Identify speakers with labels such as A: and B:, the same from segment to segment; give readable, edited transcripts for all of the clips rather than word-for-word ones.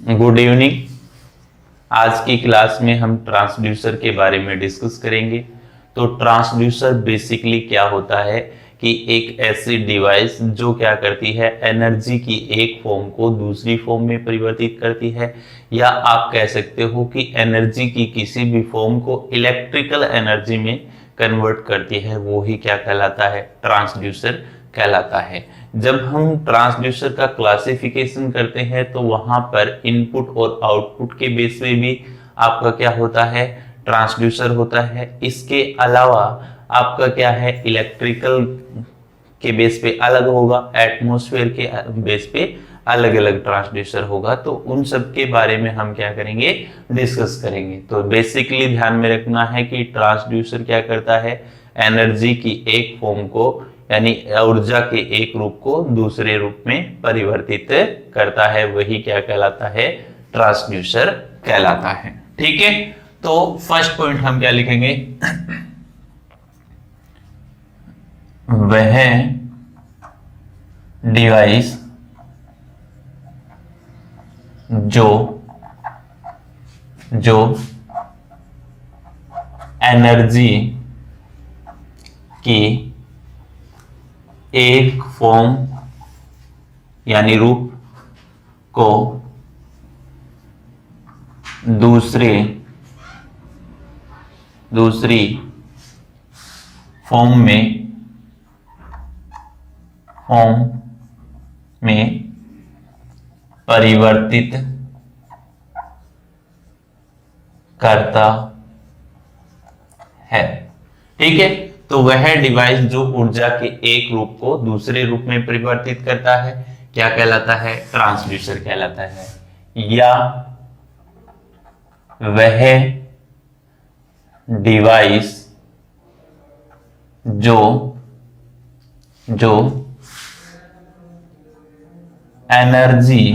A: Good evening. आज की class में हम ट्रांसड्यूसर के बारे में डिस्कस करेंगे। तो ट्रांसड्यूसर बेसिकली क्या होता है कि एक ऐसी डिवाइस जो क्या करती है, एनर्जी की एक फॉर्म को दूसरी फॉर्म में परिवर्तित करती है, या आप कह सकते हो कि एनर्जी की किसी भी फॉर्म को इलेक्ट्रिकल एनर्जी में कन्वर्ट करती है। वो ही क्या कहलाता है, ट्रांसड्यूसर कहलाता है। जब हम ट्रांसड्यूसर का क्लासिफिकेशन करते हैं तो वहां पर इनपुट और आउटपुट के बेस पे भी आपका क्या होता है, ट्रांसड्यूसर होता है। इसके अलावा आपका क्या है, इलेक्ट्रिकल के बेस पे अलग होगा, एटमॉस्फेयर के बेस पे अलग अलग ट्रांसड्यूसर होगा। तो उन सब के बारे में हम क्या करेंगे, डिस्कस करेंगे। तो बेसिकली ध्यान में रखना है कि ट्रांसड्यूसर क्या करता है, एनर्जी की एक फॉर्म को यानी ऊर्जा के एक रूप को दूसरे रूप में परिवर्तित करता है। वही क्या कहलाता है, ट्रांसड्यूसर कहलाता है। ठीक है, तो फर्स्ट पॉइंट हम क्या लिखेंगे, वह डिवाइस जो जो एनर्जी की एक फॉर्म यानी रूप को दूसरी फॉर्म में परिवर्तित करता है। ठीक है, तो वह डिवाइस जो ऊर्जा के एक रूप को दूसरे रूप में परिवर्तित करता है क्या कहलाता है, ट्रांसड्यूसर कहलाता है। या वह डिवाइस जो एनर्जी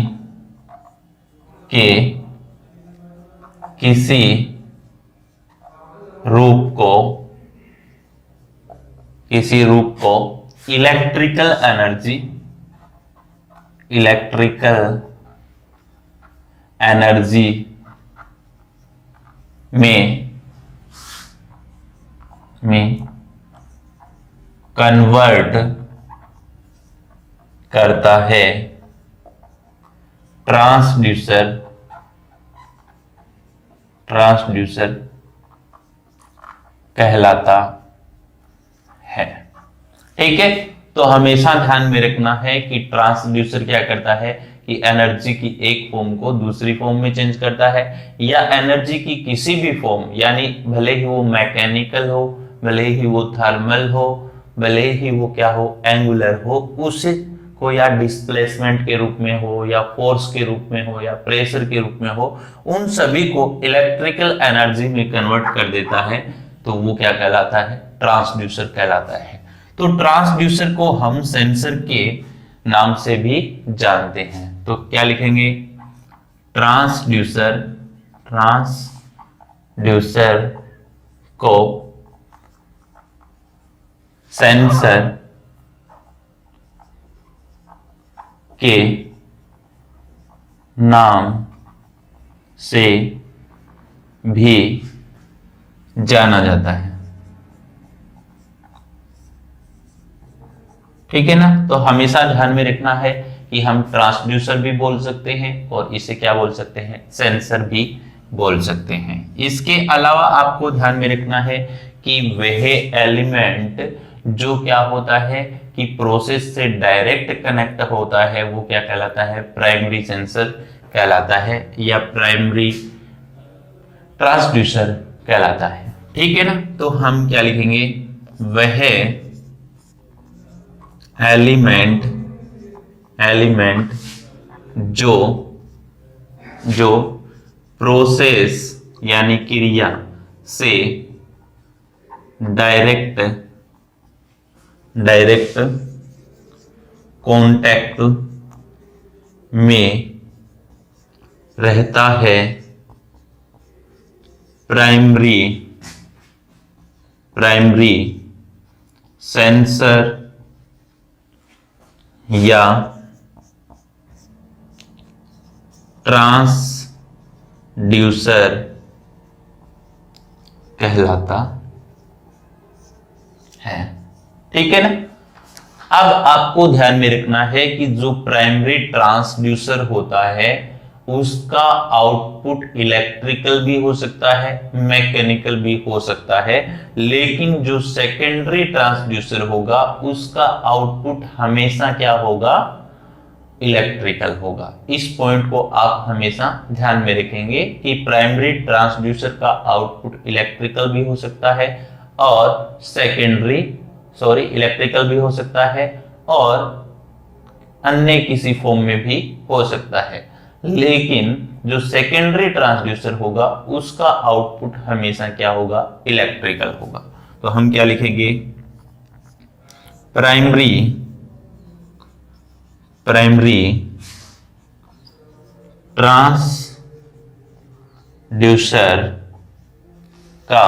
A: के किसी रूप को इलेक्ट्रिकल एनर्जी में कन्वर्ट करता है, ट्रांसड्यूसर कहलाता है। ठीक है, तो हमेशा ध्यान में रखना है कि ट्रांसड्यूसर क्या करता है कि एनर्जी की एक फॉर्म को दूसरी फॉर्म में चेंज करता है, या एनर्जी की किसी भी फॉर्म यानी भले ही वो मैकेनिकल हो, भले ही वो थर्मल हो, भले ही वो क्या हो, एंगुलर हो, उसे को या डिस्प्लेसमेंट के रूप में हो, या फोर्स के रूप में हो, या प्रेशर के रूप में हो, उन सभी को इलेक्ट्रिकल एनर्जी में कन्वर्ट कर देता है। तो वो क्या कहलाता है, ट्रांसड्यूसर कहलाता है। तो ट्रांसड्यूसर को हम सेंसर के नाम से भी जानते हैं। तो क्या लिखेंगे, ट्रांसड्यूसर को सेंसर के नाम से भी जाना जाता है। ठीक है ना, तो हमेशा ध्यान में रखना है कि हम ट्रांसड्यूसर भी बोल सकते हैं और इसे क्या बोल सकते हैं, सेंसर भी बोल सकते हैं। इसके अलावा आपको ध्यान में रखना है कि वह एलिमेंट जो क्या होता है कि प्रोसेस से डायरेक्ट कनेक्ट होता है, वो क्या कहलाता है, प्राइमरी सेंसर कहलाता है, या प्राइमरी ट्रांसड्यूसर कहलाता है। ठीक है ना, तो हम क्या लिखेंगे, वह एलिमेंट जो प्रोसेस यानी क्रिया से डायरेक्ट कांटेक्ट में रहता है, प्राइमरी सेंसर या ट्रांसड्यूसर कहलाता है। ठीक है ना। अब आपको ध्यान में रखना है कि जो प्राइमरी ट्रांसड्यूसर होता है उसका आउटपुट इलेक्ट्रिकल भी हो सकता है, मैकेनिकल भी हो सकता है, लेकिन जो सेकेंडरी ट्रांसड्यूसर होगा उसका आउटपुट हमेशा क्या होगा, इलेक्ट्रिकल होगा। इस पॉइंट को आप हमेशा ध्यान में रखेंगे कि प्राइमरी ट्रांसड्यूसर का आउटपुट इलेक्ट्रिकल भी हो सकता है और इलेक्ट्रिकल भी हो सकता है और अन्य किसी फॉर्म में भी हो सकता है, लेकिन जो सेकेंडरी ट्रांसड्यूसर होगा उसका आउटपुट हमेशा क्या होगा, इलेक्ट्रिकल होगा। तो हम क्या लिखेंगे, प्राइमरी ट्रांसड्यूसर का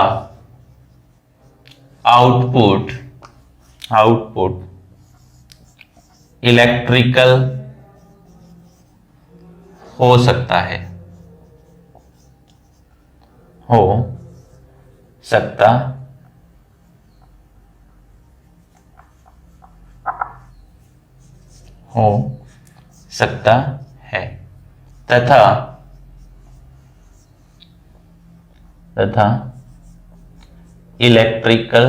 A: आउटपुट इलेक्ट्रिकल हो सकता है, हो सकता है तथा इलेक्ट्रिकल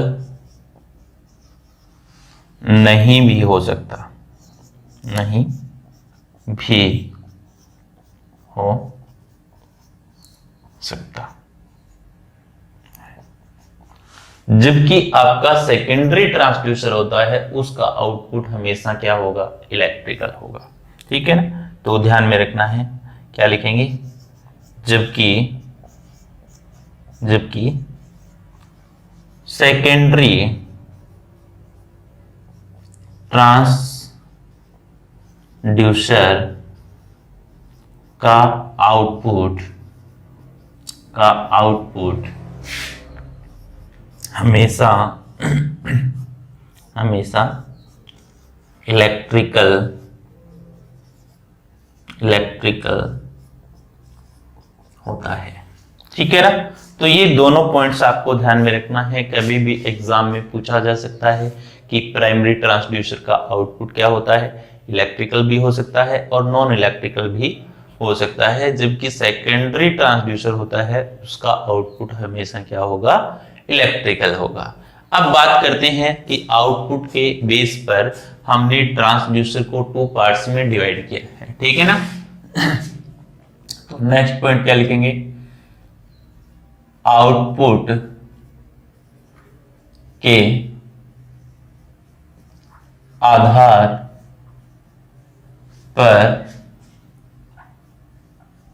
A: नहीं भी हो सकता जबकि आपका सेकेंडरी ट्रांसड्यूसर होता है उसका आउटपुट हमेशा क्या होगा, इलेक्ट्रिकल होगा। ठीक है ना। तो ध्यान में रखना है, क्या लिखेंगे, जबकि सेकेंडरी ट्रांसड्यूसर का आउटपुट हमेशा इलेक्ट्रिकल होता है। ठीक है ना। तो ये दोनों पॉइंट्स आपको ध्यान में रखना है, कभी भी एग्जाम में पूछा जा सकता है कि प्राइमरी ट्रांसड्यूसर का आउटपुट क्या होता है, इलेक्ट्रिकल भी हो सकता है और नॉन इलेक्ट्रिकल भी हो सकता है, जबकि सेकेंडरी ट्रांसड्यूसर होता है उसका आउटपुट हमेशा क्या होगा, इलेक्ट्रिकल होगा। अब बात करते हैं कि आउटपुट के बेस पर हमने ट्रांसड्यूसर को 2 पार्ट्स में डिवाइड किया है। ठीक है ना। तो नेक्स्ट पॉइंट क्या लिखेंगे, आउटपुट के आधार पर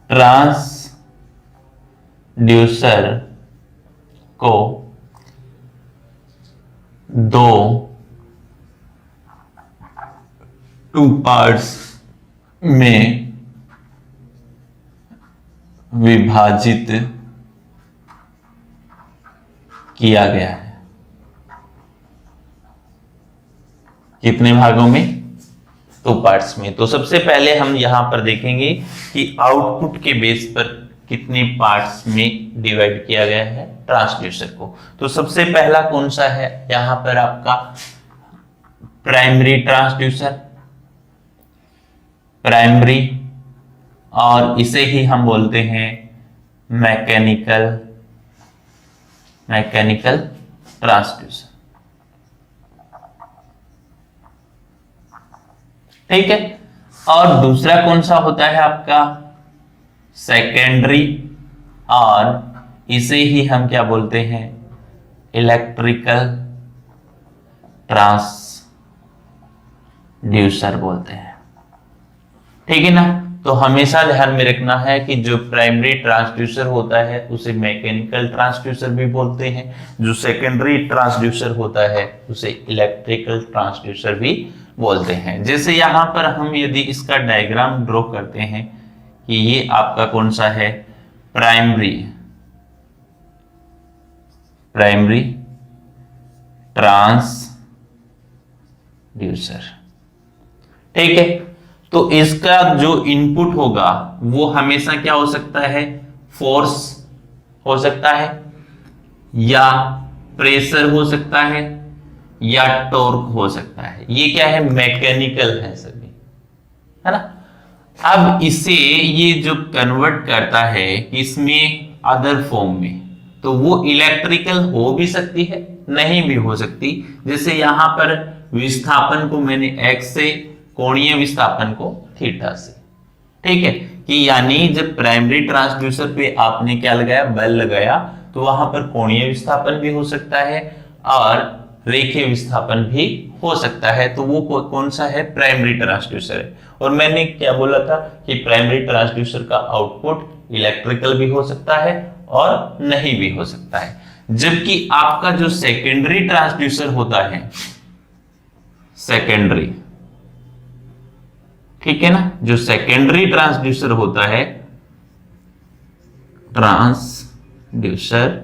A: ट्रांसड्यूसर को 2 पार्ट्स में विभाजित किया गया है। कितने भागों में, 2 पार्ट्स में। तो सबसे पहले हम यहां पर देखेंगे कि आउटपुट के बेस पर कितने पार्ट्स में डिवाइड किया गया है ट्रांसड्यूसर को। तो सबसे पहला कौन सा है, यहां पर आपका प्राइमरी ट्रांसड्यूसर, प्राइमरी, और इसे ही हम बोलते हैं मैकेनिकल ट्रांसड्यूसर। ठीक है। और दूसरा कौन सा होता है आपका, सेकेंडरी, और इसे ही हम क्या बोलते हैं, इलेक्ट्रिकल ट्रांसड्यूसर बोलते हैं। ठीक है ना। तो हमेशा ध्यान में रखना है कि जो प्राइमरी ट्रांसड्यूसर होता है उसे मैकेनिकल ट्रांसड्यूसर भी बोलते हैं, जो सेकेंडरी ट्रांसड्यूसर होता है उसे इलेक्ट्रिकल ट्रांसड्यूसर भी बोलते हैं। जैसे यहां पर हम यदि इसका डायग्राम ड्रॉ करते हैं कि ये आपका कौन सा है, प्राइमरी ट्रांसड्यूसर। ठीक है। तो इसका जो इनपुट होगा वो हमेशा क्या हो सकता है, फोर्स हो सकता है, या प्रेशर हो सकता है, या टॉर्क हो सकता है। ये क्या है, मैकेनिकल है सभी, है ना। अब इसे ये जो कन्वर्ट करता है इसमें अदर फॉर्म में, तो वो इलेक्ट्रिकल हो भी सकती है, नहीं भी हो सकती। जैसे यहां पर विस्थापन को मैंने एक्स से, कोणीय विस्थापन को थीटा से, ठीक है। कि यानी जब प्राइमरी ट्रांसड्यूसर पे आपने क्या लगाया, बल लगाया, तो वहां पर कोणीय विस्थापन भी हो सकता है और रेखीय विस्थापन भी हो सकता है। तो वो कौन सा है, प्राइमरी ट्रांसड्यूसर है। और मैंने क्या बोला था कि प्राइमरी ट्रांसड्यूसर का आउटपुट इलेक्ट्रिकल भी हो सकता है और नहीं भी हो सकता है। जबकि आपका जो सेकेंडरी ट्रांसड्यूसर होता है, सेकेंडरी, ठीक है ना, जो सेकेंडरी ट्रांसड्यूसर होता है, ट्रांसड्यूसर,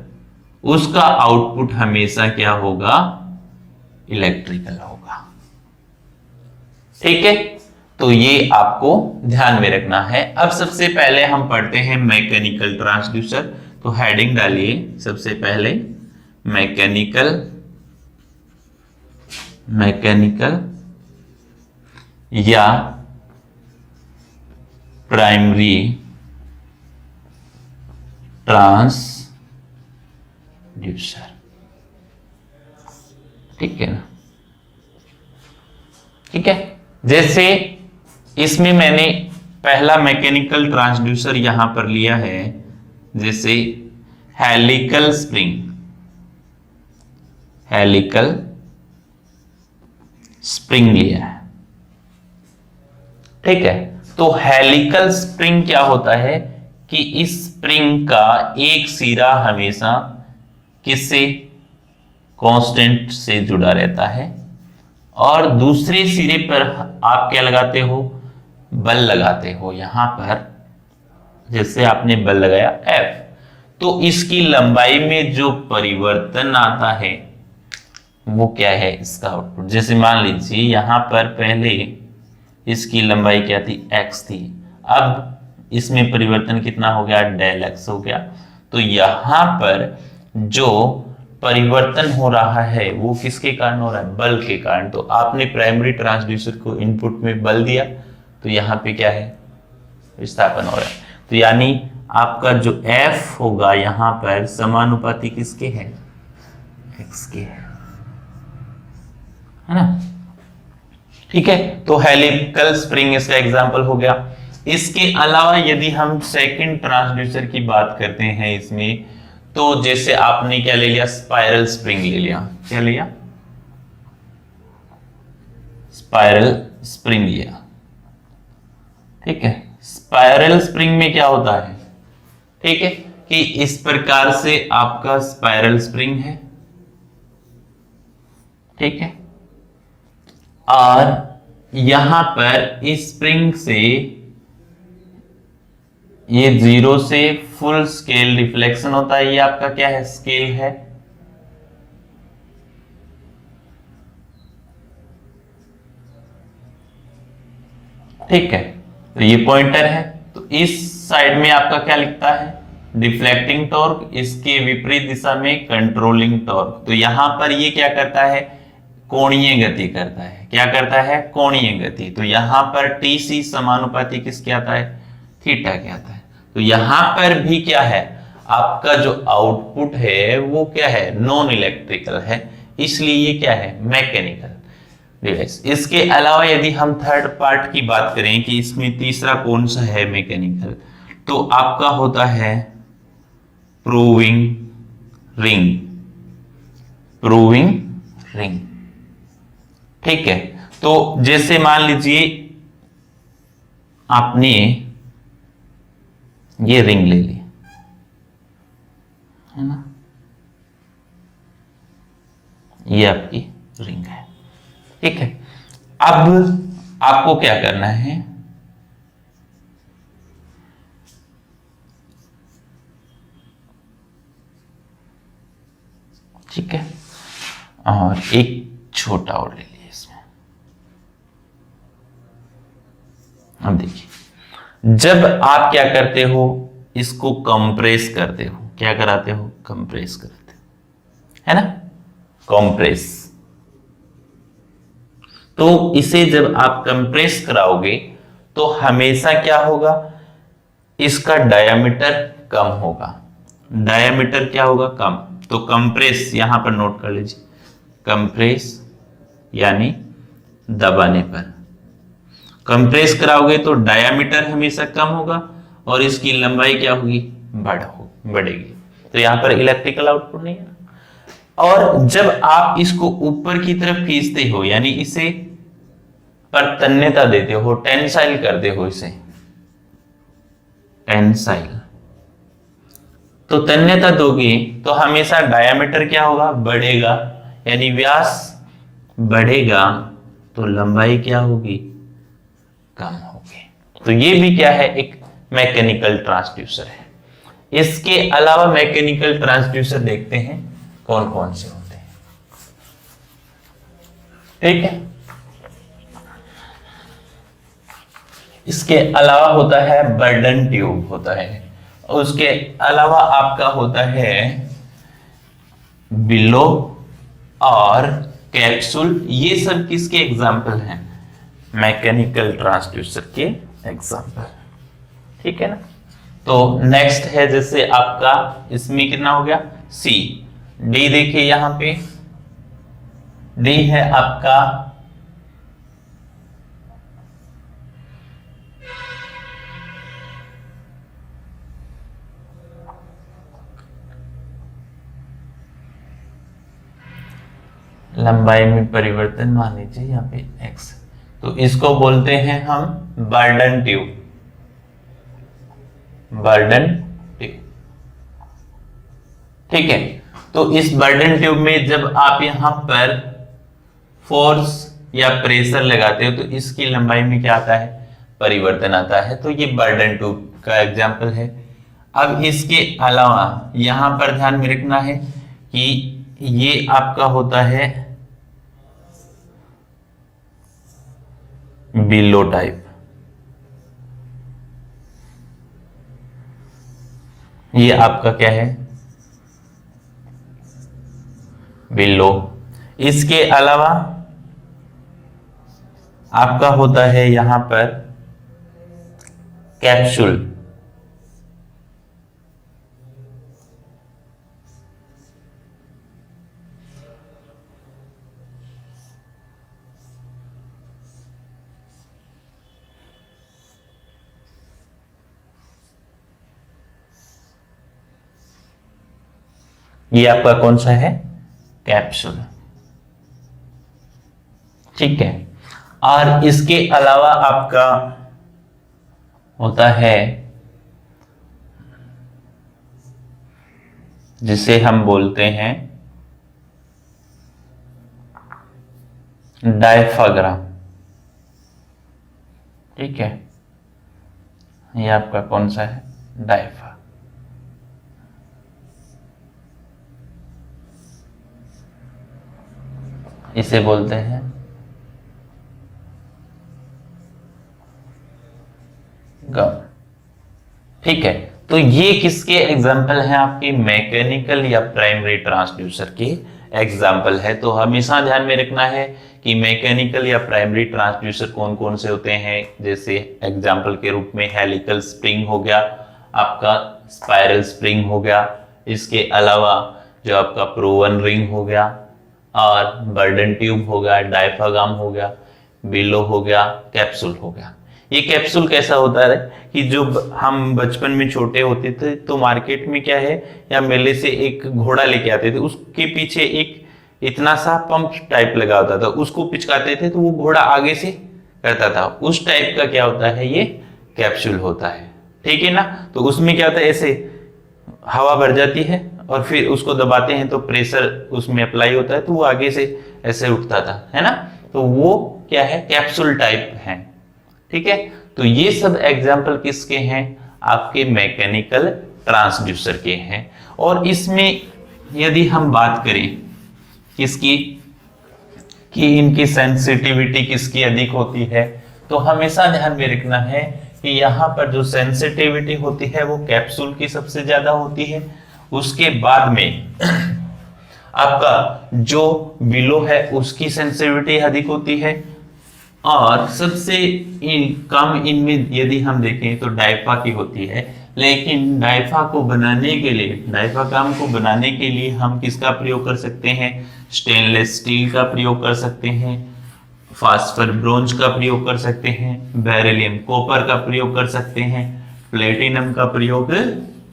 A: उसका आउटपुट हमेशा क्या होगा, इलेक्ट्रिकल होगा, ठीक है। तो ये आपको ध्यान में रखना है। अब सबसे पहले हम पढ़ते हैं मैकेनिकल ट्रांसड्यूसर। तो हेडिंग डालिए सबसे पहले, मैकेनिकल, मैकेनिकल या प्राइमरी ट्रांसड्यूसर, ठीक है ना, ठीक है। जैसे इसमें मैंने पहला मैकेनिकल ट्रांसड्यूसर यहां पर लिया है, जैसे हेलिकल स्प्रिंग, हेलिकल स्प्रिंग लिया है, ठीक है। तो हेलिकल स्प्रिंग क्या होता है कि इस स्प्रिंग का एक सिरा हमेशा किससे, कांस्टेंट से जुड़ा रहता है, और दूसरे सिरे पर आप क्या लगाते हो, बल लगाते हो। यहां पर जैसे आपने बल लगाया F, तो इसकी लंबाई में जो परिवर्तन आता है वो क्या है, इसका आउटपुट। जैसे मान लीजिए यहां पर पहले इसकी लंबाई क्या थी, x थी, अब इसमें परिवर्तन कितना हो गया, डेल x हो गया। तो यहां पर जो परिवर्तन हो रहा है वो किसके कारण हो रहा है, बल के कारण। तो आपने प्राइमरी ट्रांसड्यूसर को इनपुट में बल दिया, तो यहां पे क्या है, विस्थापन हो रहा है। तो यानी आपका जो F होगा यहां पर समानुपाती किसके है, x के है ना, ठीक है। तो हेलिकल स्प्रिंग इसका एग्जांपल हो गया। इसके अलावा यदि हम सेकंड ट्रांसड्यूसर की बात करते हैं इसमें, तो जैसे आपने क्या ले लिया, स्पाइरल स्प्रिंग ले लिया, क्या लिया, स्पाइरल स्प्रिंग लिया, ठीक है। स्पाइरल स्प्रिंग में क्या होता है, ठीक है, कि इस प्रकार से आपका स्पाइरल स्प्रिंग है, ठीक है, और यहां पर इस स्प्रिंग से ये 0 से फुल स्केल रिफ्लेक्शन होता है। ये आपका क्या है, स्केल है, ठीक है। तो ये पॉइंटर है, तो इस साइड में आपका क्या लिखता है, डिफ्लेक्टिंग टॉर्क, इसके विपरीत दिशा में कंट्रोलिंग टॉर्क। तो यहां पर ये क्या करता है, कोणीय गति करता है, क्या करता है, कोणीय गति। तो यहां पर TC समानुपाती किसके आता है, थीटा के आता है। तो यहां पर भी क्या है, आपका जो आउटपुट है वो क्या है, नॉन इलेक्ट्रिकल है, इसलिए ये क्या है, मैकेनिकल डिवाइस। इसके अलावा यदि हम थर्ड पार्ट की बात करें कि इसमें तीसरा कौन सा है मैकेनिकल, तो आपका होता है प्रूविंग रिंग, प्रूविंग रिंग, ठीक है। तो जैसे मान लीजिए आपने ये रिंग ले ली, है ना, ये आपकी रिंग है, ठीक है। अब आपको क्या करना है, ठीक है, और एक छोटा और ले लिया इसमें, अब देखिए, जब आप क्या करते हो, इसको कंप्रेस करते हो, क्या कराते हो, कंप्रेस करते हो, है ना, कंप्रेस। तो इसे जब आप कंप्रेस कराओगे तो हमेशा क्या होगा, इसका डायामीटर कम होगा। डायामीटर क्या होगा, कम। तो कंप्रेस यहां पर नोट कर लीजिए, कंप्रेस यानी दबाने पर। कंप्रेस कराओगे तो डायामीटर हमेशा कम होगा और इसकी लंबाई क्या होगी, बढ़ेगी। तो यहां पर इलेक्ट्रिकल आउटपुट नहीं है। और जब आप इसको ऊपर की तरफ खींचते हो, यानी इसे पर तन्यता देते हो, टेंसाइल करते हो इसे, टेंसाइल, तो तन्यता दोगे तो हमेशा डायामीटर क्या होगा, बढ़ेगा, यानी व्यास बढ़ेगा तो लंबाई क्या होगी, कम होगी। तो ये भी क्या है, एक मैकेनिकल ट्रांसड्यूसर है। इसके अलावा मैकेनिकल ट्रांसड्यूसर देखते हैं कौन कौन से होते हैं। ठीक है, इसके अलावा होता है बर्डन ट्यूब होता है, उसके अलावा आपका होता है बिलो और कैप्सूल। ये सब किसके एग्जाम्पल हैं, मैकेनिकल ट्रांसड्यूसर के एग्जाम्पल। ठीक है ना। तो नेक्स्ट है जैसे आपका, इसमें कितना हो गया, सी। डी देखिए यहां पे, डी है आपका लंबाई में परिवर्तन, मान लीजिए यहाँ पे x, तो इसको बोलते हैं हम बर्डन ट्यूब, बर्डन ट्यूब। ठीक है, तो इस बर्डन ट्यूब में जब आप यहां पर फोर्स या प्रेशर लगाते हो तो इसकी लंबाई में क्या आता है, परिवर्तन आता है। तो ये बर्डन ट्यूब का एग्जाम्पल है। अब इसके अलावा यहां पर ध्यान में रखना है कि ये आपका होता है बिलो टाइप, ये आपका क्या है, बिलो। इसके अलावा आपका होता है यहां पर कैप्सूल, ये आपका कौन सा है, कैप्सूल। ठीक है, और इसके अलावा आपका होता है जिसे हम बोलते हैं डायफ्राम। ठीक है, ये आपका कौन सा है, डायफ्राम। इसे बोलते हैं गम। ठीक है, तो ये किसके एग्जाम्पल हैं, आपके मैकेनिकल या प्राइमरी ट्रांसड्यूसर के एग्जाम्पल है। तो हमेशा ध्यान में रखना है कि मैकेनिकल या प्राइमरी ट्रांसड्यूसर कौन कौन से होते हैं। जैसे एग्जाम्पल के रूप में हेलिकल स्प्रिंग हो गया, आपका स्पाइरल स्प्रिंग हो गया, इसके अलावा जो आपका प्रोवन रिंग हो गया, और बर्डन ट्यूब हो गया, डायफ्राम हो गया, बिलो हो गया, कैप्सूल हो गया। ये कैप्सूल कैसा होता है कि जो हम बचपन में छोटे होते थे तो मार्केट में क्या है, या मेले से एक घोड़ा लेके आते थे, उसके पीछे एक इतना सा पंप टाइप लगा होता था, उसको पिचकाते थे तो वो घोड़ा आगे से करता था। उस टाइप का क्या होता है, ये कैप्सूल होता है। ठीक है ना। तो उसमें क्या होता है, ऐसे हवा भर जाती है और फिर उसको दबाते हैं तो प्रेशर उसमें अप्लाई होता है, तो वो आगे से ऐसे उठता था, है ना। तो वो क्या है, कैप्सूल टाइप है। ठीक है, तो ये सब एग्जाम्पल किसके हैं, आपके मैकेनिकल ट्रांसड्यूसर के हैं। और इसमें यदि हम बात करें किसकी, कि इनकी सेंसिटिविटी किसकी अधिक होती है, तो हमेशा ध्यान में रखना है कि यहाँ पर जो सेंसिटिविटी होती है वो कैप्सूल की सबसे ज्यादा होती है, उसके बाद में आपका जो बिलो है उसकी सेंसिटिविटी अधिक होती है, और सबसे कम इनमें यदि हम देखें तो डाइफा की होती है। लेकिन डाइफा को बनाने के लिए, डाइफाकाम को बनाने के लिए हम किसका प्रयोग कर सकते हैं? स्टेनलेस स्टील का प्रयोग कर सकते हैं, फास्फर ब्रोंज का प्रयोग कर सकते हैं, बेरिलियम कॉपर का प्रयोग कर सकते हैं, प्लेटिनम का प्रयोग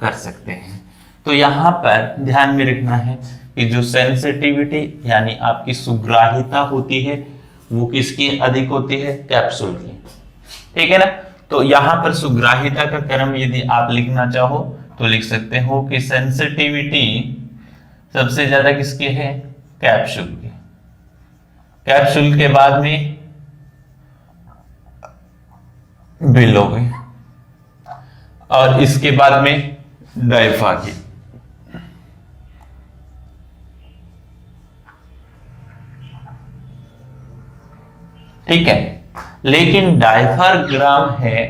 A: कर सकते हैं। तो यहाँ पर ध्यान में रखना है कि जो सेंसिटिविटी यानी आपकी सुग्राहिता होती है वो किसकी अधिक होती है? कैप्सूल की। ठीक है ना? तो यहां पर सुग्राहिता का क्रम यदि आप लिखना चाहो तो लिख सकते हो कि सेंसिटिविटी सबसे ज्यादा किसकी है? कैप्सूल की। कैप्सूल के बाद में बिलो की, और इसके बाद में डाइफा की। ठीक है, लेकिन डायफ्राग्राम है,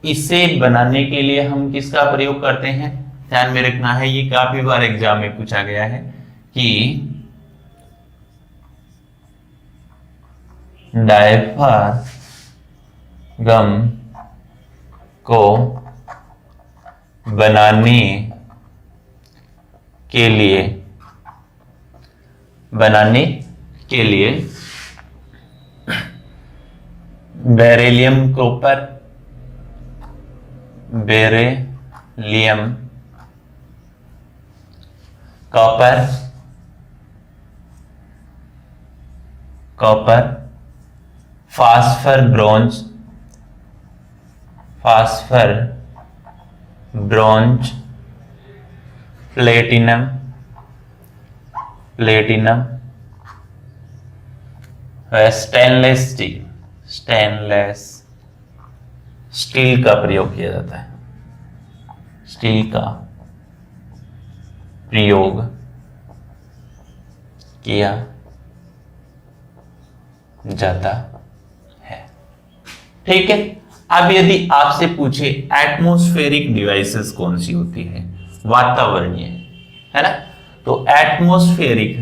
A: इसे बनाने के लिए हम किसका प्रयोग करते हैं? ध्यान में रखना है, ये काफी बार एग्जाम में पूछा गया है कि डायफ्रागम को बनाने के लिए beryllium copper, phosphor bronze, platinum stainless steel का प्रयोग किया जाता है, स्टील का प्रयोग किया जाता है। ठीक है, अब यदि आपसे पूछे एटमॉस्फेरिक डिवाइसेस कौन सी होती है? वातावरणीय, है ना? तो एटमॉस्फेरिक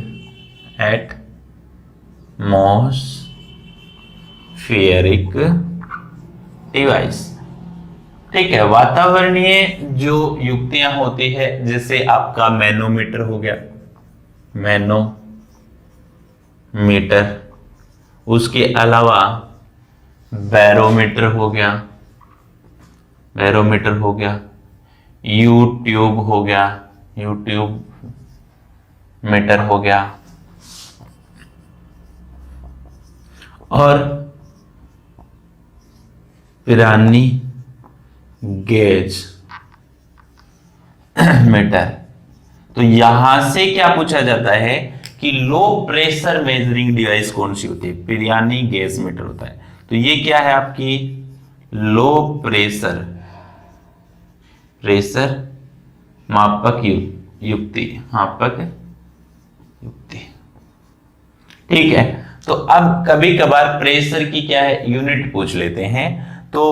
A: डिवाइस, ठीक है, वातावरणीय जो युक्तियां होती है, जैसे आपका मैनोमीटर हो गया, उसके अलावा बैरोमीटर हो गया, यू ट्यूब मीटर हो गया, और पिरानी गेज मीटर। तो यहां से क्या पूछा जाता है कि लो प्रेशर मेजरिंग डिवाइस कौन सी होती है? पिरानी गेज मीटर होता है। तो ये क्या है आपकी? लो प्रेशर मापक युक्ति। ठीक है, तो अब कभी कभार प्रेशर की क्या है यूनिट पूछ लेते हैं। तो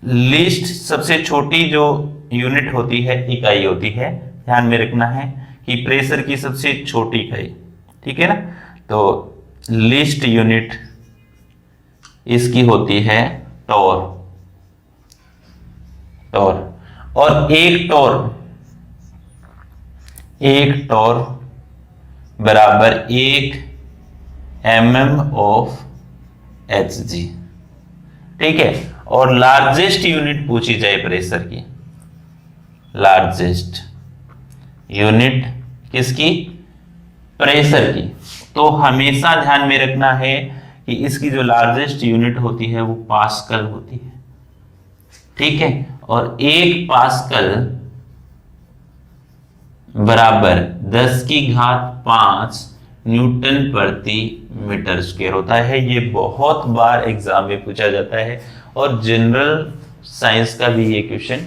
A: लिस्ट सबसे छोटी जो यूनिट होती है, इकाई होती है, ध्यान में रखना है कि प्रेशर की सबसे छोटी इकाई, ठीक है ना? तो लिस्ट यूनिट इसकी होती है टोर, और एक टोर बराबर 1 mm ऑफ Hg। ठीक है, और लार्जेस्ट यूनिट पूछी जाए प्रेशर की, लार्जेस्ट यूनिट किसकी? प्रेशर की। तो हमेशा ध्यान में रखना है कि इसकी जो लार्जेस्ट यूनिट होती है वो पास्कल होती है। ठीक है, और 1 पास्कल बराबर 10⁵ न्यूटन प्रति मीटर स्क्वायर होता है। ये बहुत बार एग्जाम में पूछा जाता है, और जनरल साइंस का भी ये क्वेश्चन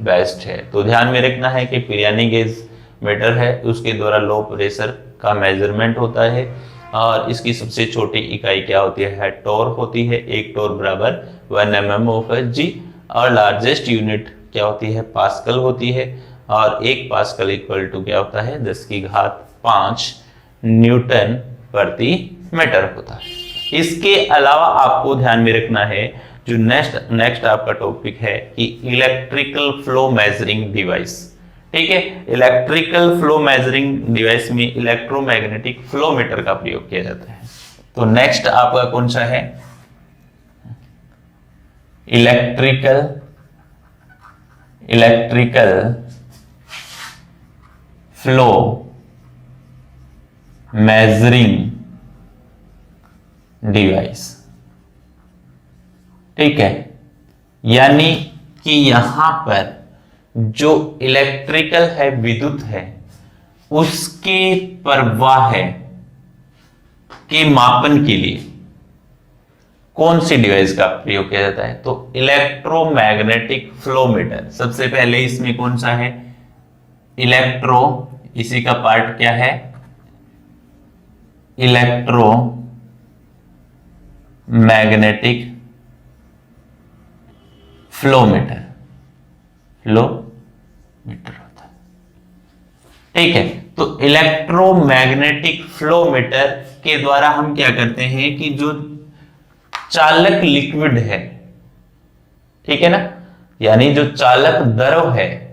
A: बेस्ट है। तो ध्यान में रखना है कि पिरानी गेज मीटर है, उसके द्वारा लो प्रेशर का मेजरमेंट होता है, और इसकी सबसे छोटी इकाई क्या होती है टोर होती है। एक टोर बराबर 1 mm ऑफ जी। और लार्जेस्ट यूनिट क्या होती है पास्कल होती है। और एक पास्कल इक्वल टू क्या होता है 10⁵ न्यूटन प्रति मीटर होता है। इसके अलावा आपको ध्यान में रखना है जो नेक्स्ट आपका टॉपिक है कि इलेक्ट्रिकल फ्लो मेजरिंग डिवाइस। ठीक है, इलेक्ट्रिकल फ्लो मेजरिंग डिवाइस में इलेक्ट्रोमैग्नेटिक फ्लोमीटर का प्रयोग किया जाता है। तो नेक्स्ट आपका कौन सा है इलेक्ट्रिकल फ्लो मेजरिंग डिवाइस। ठीक है, यानी कि यहां पर जो इलेक्ट्रिकल है विद्युत है उसके प्रवाह के मापन के लिए कौन सी डिवाइस का प्रयोग किया जाता है तो इलेक्ट्रोमैग्नेटिक फ्लोमीटर। सबसे पहले इसमें कौन सा है इलेक्ट्रो, इसी का पार्ट क्या है इलेक्ट्रो मैग्नेटिक फ्लोमीटर होता है। ठीक है, तो इलेक्ट्रोमैग्नेटिक फ्लोमीटर के द्वारा हम क्या करते हैं कि जो चालक लिक्विड है, ठीक है ना, यानी जो चालक द्रव है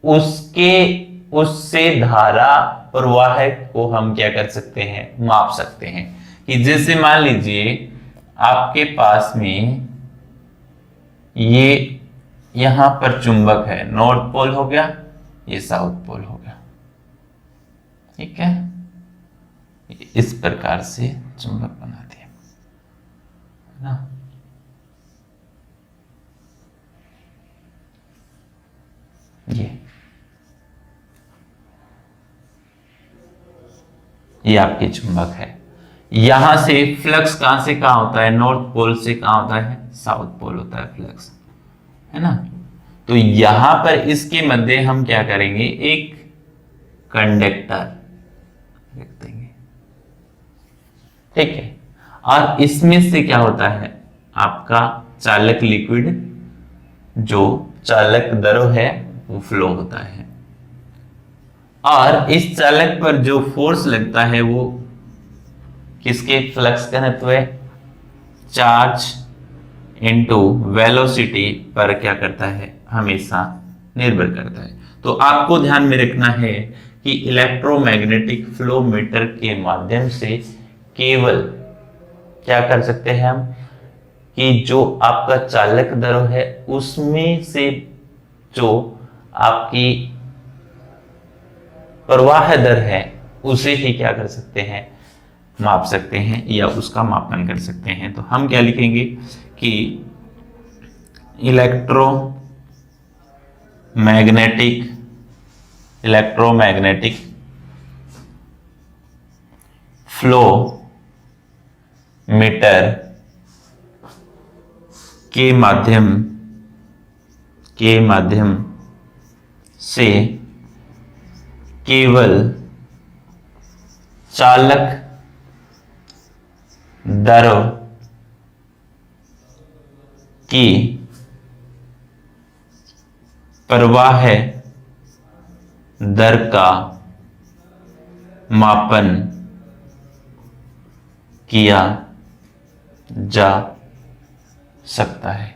A: उससे धारा प्रवाह को हम क्या कर सकते हैं माप सकते हैं। कि जैसे मान लीजिए आपके पास में ये यहां पर चुंबक है, नॉर्थ पोल हो गया, ये साउथ पोल हो गया। ठीक है, इस प्रकार से चुंबक बनाते हैं ना। ये आपके चुंबक है। यहां से फ्लक्स कहां से कहां होता है नॉर्थ पोल से कहां होता है साउथ पोल होता है फ्लक्स, है ना। तो यहां पर इसके मध्य हम क्या करेंगे एक कंडक्टर रख देंगे। ठीक है, और इसमें से क्या होता है आपका चालक लिक्विड, जो चालक द्रव है वो फ्लो होता है। और इस चालक पर जो फोर्स लगता है वो किसके फ्लक्स घनत्व है, चार्ज इनटू वेलोसिटी पर क्या करता है हमेशा निर्भर करता है। तो आपको ध्यान में रखना है कि इलेक्ट्रोमैग्नेटिक फ्लोमीटर के माध्यम से केवल क्या कर सकते हैं हम कि जो आपका चालक द्रव है उसमें से जो आपकी प्रवाह दर है उसे ही क्या कर सकते हैं माप सकते हैं या उसका मापन कर सकते हैं। तो हम क्या लिखेंगे कि इलेक्ट्रोमैग्नेटिक फ्लो मीटर के माध्यम से केवल चालक द्रव की प्रवाह दर का मापन किया जा सकता है।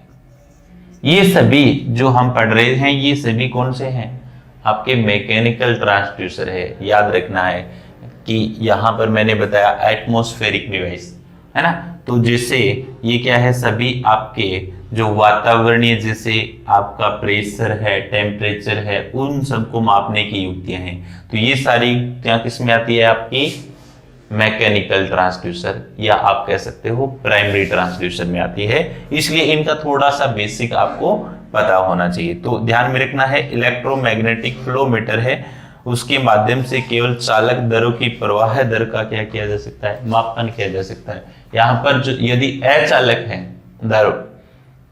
A: ये सभी जो हम पढ़ रहे हैं ये सभी कौन से हैं आपके मैकेनिकल ट्रांसड्यूसर है। याद रखना है कि यहां पर मैंने बताया एटमॉस्फेरिक डिवाइस है ना। तो जैसे ये क्या है सभी आपके जो वातावरणीय जैसे आपका प्रेशर है टेम्परेचर है उन सबको मापने की युक्तियां हैं। तो ये सारी युक्तियां किसमें आती है आपकी मैकेनिकल ट्रांसड्यूसर या आप कह सकते हो प्राइमरी ट्रांसड्यूसर में आती है। इसलिए इनका थोड़ा सा बेसिक आपको पता होना चाहिए। तो ध्यान में रखना है इलेक्ट्रोमैग्नेटिक फ्लो मीटर है उसके माध्यम से केवल चालक दरों की प्रवाह दर का क्या किया जा सकता है मापन किया जा सकता है। यहाँ पर जो यदि अचालक है दर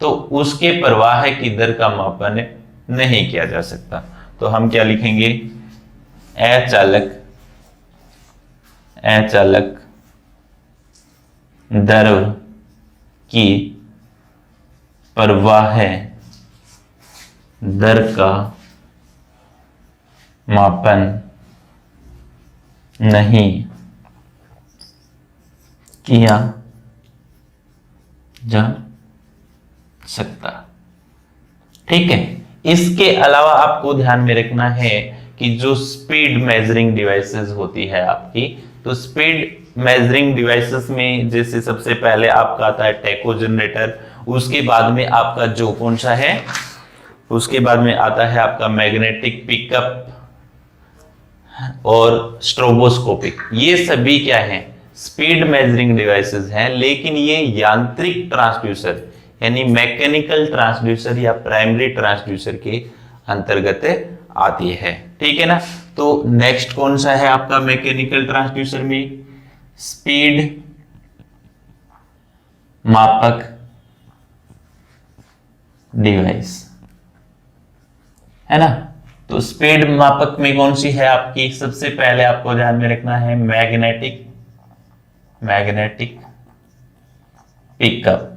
A: तो उसके प्रवाह की दर का मापन नहीं किया जा सकता। तो हम क्या लिखेंगे अचालक द्रव की प्रवाह दर का मापन नहीं किया जा सकता। ठीक है, इसके अलावा आपको ध्यान में रखना है कि जो स्पीड मेजरिंग डिवाइसेस होती है आपकी, तो स्पीड मेजरिंग डिवाइसेस में जैसे सबसे पहले आपका आता है टेको जनरेटर, उसके बाद में आपका जो कौन सा है, उसके बाद में आता है आपका मैग्नेटिक पिकअप और स्ट्रोबोस्कोपिक। ये सभी क्या है, स्पीड मेजरिंग डिवाइसेस हैं, लेकिन ये यांत्रिक ट्रांसड्यूसर यानी मैकेनिकल ट्रांसड्यूसर या प्राइमरी ट्रांसड्यूसर के अंतर्गत आती है। ठीक है ना। तो नेक्स्ट कौन सा है आपका मैकेनिकल ट्रांसड्यूसर में, स्पीड मापक डिवाइस है ना। तो स्पीड मापक में कौन सी है आपकी, सबसे पहले आपको ध्यान में रखना है मैग्नेटिक पिकअप।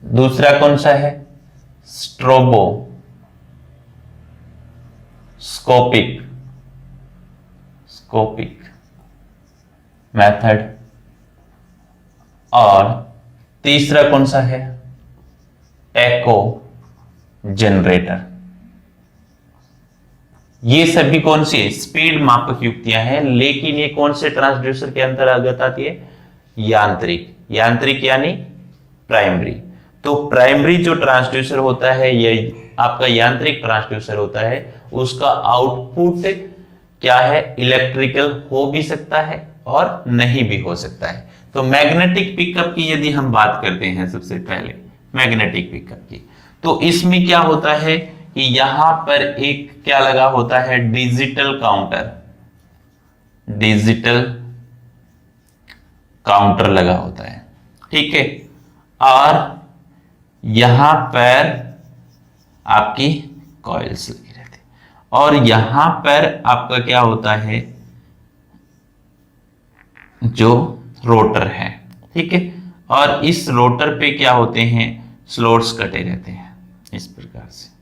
A: दूसरा कौन सा है, स्कोपिक मेथड। और तीसरा कौन सा है, टेको जनरेटर। ये सभी कौन सी स्पीड मापक युक्तियां हैं, लेकिन ये कौन से ट्रांसड्यूसर के अंतर्गत आती है, यांत्रिक यानी प्राइमरी। तो प्राइमरी जो ट्रांसड्यूसर होता है, ये आपका यांत्रिक ट्रांसड्यूसर होता है, उसका आउटपुट क्या है, इलेक्ट्रिकल हो भी सकता है और नहीं भी हो सकता है। तो मैग्नेटिक पिकअप की यदि हम बात करते हैं, सबसे पहले मैग्नेटिक पिकअप की, तो इसमें क्या होता है कि यहां पर एक क्या लगा होता है, डिजिटल काउंटर लगा होता है। ठीक है, और यहां पर आपकी कॉइल्स लगी रहती है, और यहां पर आपका क्या होता है, जो रोटर है। ठीक है, और इस रोटर पे क्या होते हैं, स्लॉट्स कटे रहते हैं इस प्रकार से।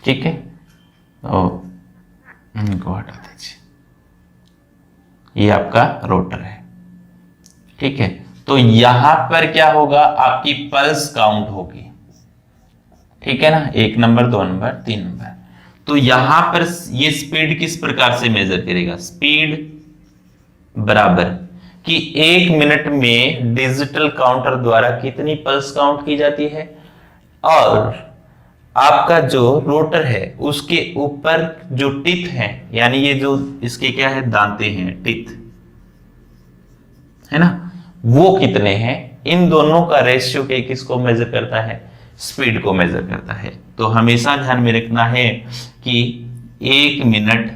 A: ठीक है, तो इनको हटा दीजिए, ये आपका रोटर है। ठीक है, तो यहां पर क्या होगा, आपकी पल्स काउंट होगी। ठीक है ना, 1 नंबर 2 नंबर 3 नंबर। तो यहां पर ये स्पीड किस प्रकार से मेजर करेगा, स्पीड बराबर कि 1 मिनट में डिजिटल काउंटर द्वारा कितनी पल्स काउंट की जाती है, और आपका जो रोटर है उसके ऊपर जो टिथ है, यानी ये जो इसके क्या है, दांते हैं, टिथ है ना, वो कितने हैं, इन दोनों का रेशियो के किसको मेजर करता है, स्पीड को मेजर करता है। तो हमेशा ध्यान में रखना है कि 1 मिनट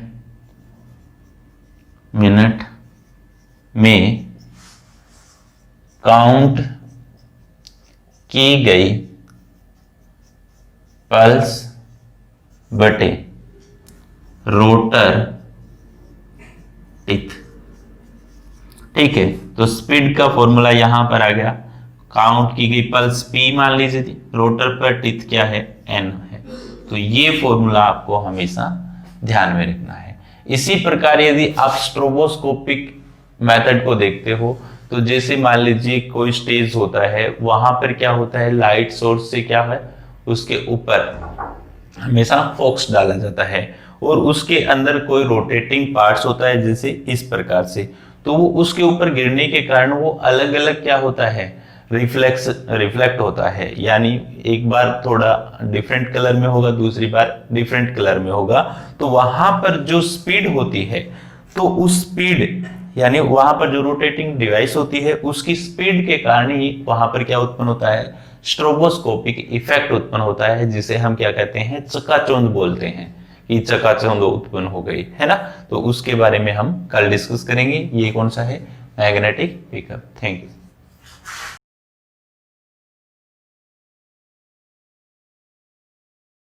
A: में काउंट की गई पल्स बटे रोटर टिथ। ठीक है, तो स्पीड का फॉर्मूला यहां पर आ गया, काउंट की गई पल्स P मान लीजिए थी, रोटर पर टिथ क्या है, N है। तो ये फॉर्मूला आपको हमेशा ध्यान में रखना है। इसी प्रकार यदि आप स्ट्रोबोस्कोपिक मेथड को देखते हो, तो जैसे मान लीजिए कोई स्टेज होता है, वहां पर क्या होता है, लाइट सोर्स से क्या है, उसके ऊपर हमेशा फोकस डाला जाता है, और उसके अंदर कोई रोटेटिंग पार्ट्स होता है, जैसे इस प्रकार से। तो वो उसके ऊपर गिरने के कारण वो अलग अलग क्या होता है, रिफ्लेक्ट होता है, यानी एक बार थोड़ा डिफरेंट कलर में होगा, दूसरी बार डिफरेंट कलर में होगा। तो वहां पर जो स्पीड होती है, तो उस स्पीड यानी वहां पर जो रोटेटिंग डिवाइस होती है, उसकी स्पीड के कारण ही वहां पर क्या उत्पन्न होता है, स्ट्रोबोस्कोपिक इफेक्ट उत्पन्न होता है, जिसे हम क्या कहते हैं, चकाचौंध बोलते हैं, कि चकाचौंध उत्पन्न हो गई है ना। तो उसके बारे में हम कल डिस्कस करेंगे। ये कौन सा है, मैग्नेटिक पिकअप। Thank you.